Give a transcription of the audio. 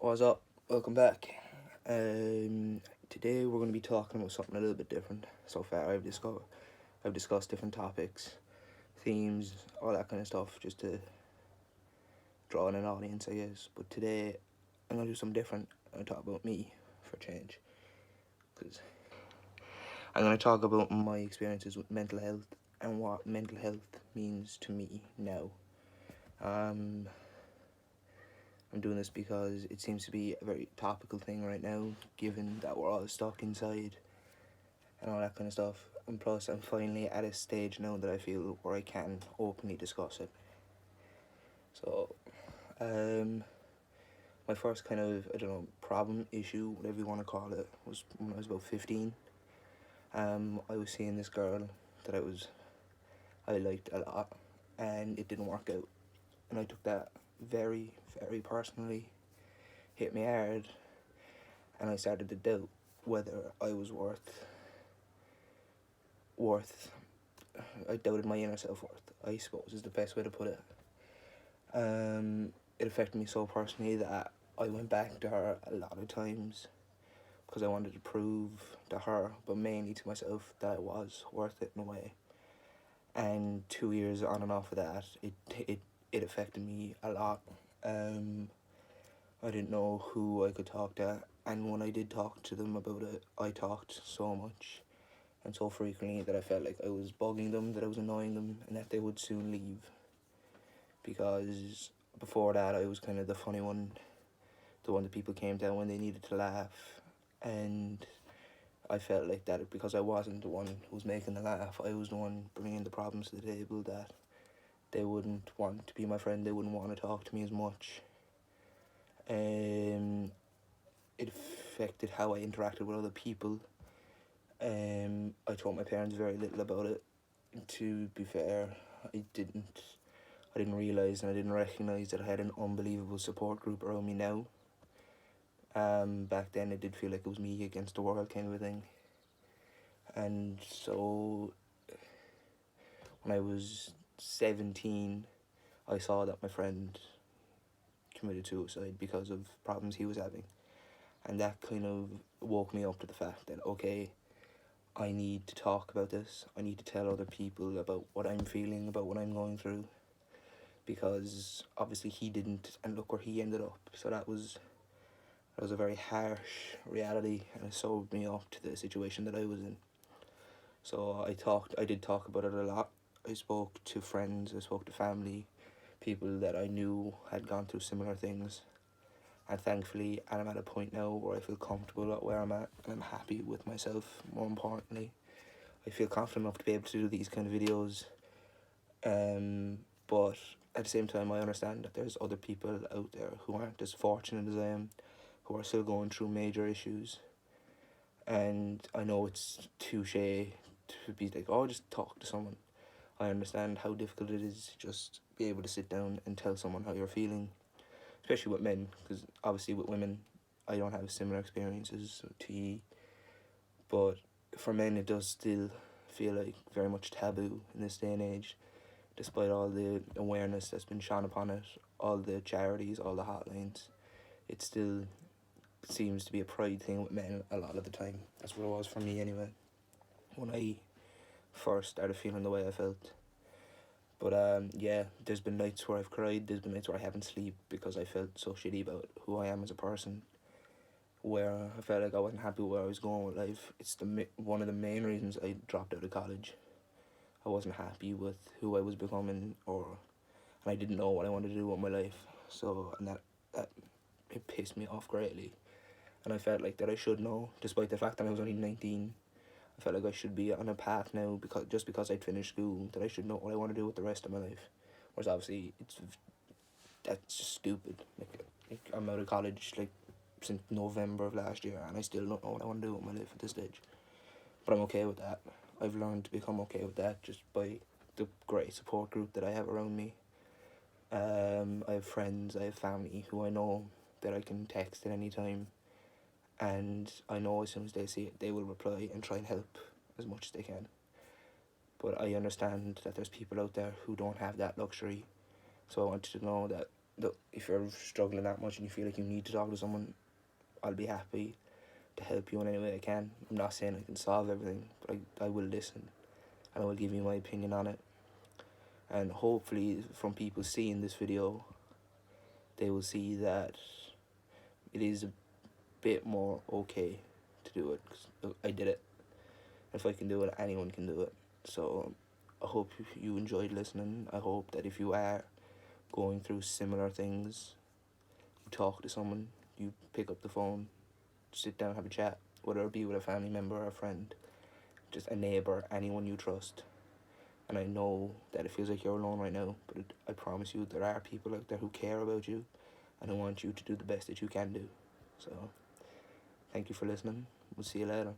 What's up? Welcome back. Today we're going to be talking about something a little bit different. So far, I've discussed different topics, themes, all that kind of stuff, just to draw in an audience, I guess. But today, I'm going to do something different. I'm going to talk about me for change, because I'm going to talk about my experiences with mental health and what mental health means to me now. Um, I'm doing this because it seems to be a very topical thing right now, given that we're all stuck inside and all that kind of stuff. And plus, I'm finally at a stage now that I feel where I can openly discuss it. So, um, my first kind of, I don't know, problem, issue, whatever you want to call it, was when I was about 15. I was seeing this girl that I liked a lot, and it didn't work out. And I took that very, very personally, hit me hard, and I started to doubt whether I was worth. I doubted my inner self worth, I suppose is the best way to put it. It affected me so personally that I went back to her a lot of times because I wanted to prove to her, but mainly to myself, that I was worth it in a way. And 2 years on and off of that, it affected me a lot. I didn't know who I could talk to, and when I did talk to them about it, I talked so much and so frequently that I felt like I was bugging them, that I was annoying them, and that they would soon leave. Because before that, I was kind of the funny one, the one that people came down when they needed to laugh, and I felt like that because I wasn't the one who was making the laugh, I was the one bringing the problems to the table, that they wouldn't want to be my friend, they wouldn't want to talk to me as much. Um, it affected how I interacted with other people. I told my parents very little about it. To be fair, I didn't. I didn't realise and I didn't recognise that I had an unbelievable support group around me now. Back then it did feel like it was me against the world kind of a thing. And so when I was 17, I saw that my friend committed suicide because of problems he was having. And that kind of woke me up to the fact that, okay, I need to talk about this. I need to tell other people about what I'm feeling, about what I'm going through. Because obviously he didn't, and look where he ended up. So that was a very harsh reality, and it sobered me up to the situation that I was in. So I did talk about it a lot. I spoke to friends, I spoke to family, people that I knew had gone through similar things. And thankfully, I'm at a point now where I feel comfortable at where I'm at, and I'm happy with myself, more importantly. I feel confident enough to be able to do these kind of videos. But at the same time, I understand that there's other people out there who aren't as fortunate as I am, who are still going through major issues. And I know it's touche to be like, oh, just talk to someone. I understand how difficult it is to just be able to sit down and tell someone how you're feeling, especially with men, because obviously with women, I don't have similar experiences to ye. But for men, it does still feel like very much taboo in this day and age, despite all the awareness that's been shone upon it, all the charities, all the hotlines. It still seems to be a pride thing with men a lot of the time. That's what it was for me anyway, when I first started feeling the way I felt. But yeah, there's been nights where I've cried, there's been nights where I haven't slept because I felt so shitty about who I am as a person, where I felt like I wasn't happy where I was going with life. It's one of the main reasons I dropped out of college. I wasn't happy with who I was becoming, and I didn't know what I wanted to do with my life. So, and that it pissed me off greatly. And I felt like that I should know, despite the fact that I was only 19. I felt like I should be on a path now, because just because I'd finished school, that I should know what I want to do with the rest of my life. Whereas obviously that's just stupid. Like I'm out of college like since November of last year, and I still don't know what I want to do with my life at this stage. But I'm okay with that. I've learned to become okay with that just by the great support group that I have around me. I have friends, I have family who I know that I can text at any time, and I know as soon as they see it, they will reply and try and help as much as they can. But I understand that there's people out there who don't have that luxury, so I want you to know that if you're struggling that much and you feel like you need to talk to someone, I'll be happy to help you in any way I can. I'm not saying I can solve everything, but I will listen and I will give you my opinion on it. And hopefully from people seeing this video, they will see that it is a bit more okay to do it, because I did it. If I can do it, anyone can do it. So I hope you enjoyed listening. I hope that if you are going through similar things, you talk to someone, you pick up the phone, sit down, have a chat, whether it be with a family member or a friend, just a neighbour, anyone you trust. And I know that it feels like you're alone right now, but I promise you there are people out there who care about you and who want you to do the best that you can do. So thank you for listening. We'll see you later.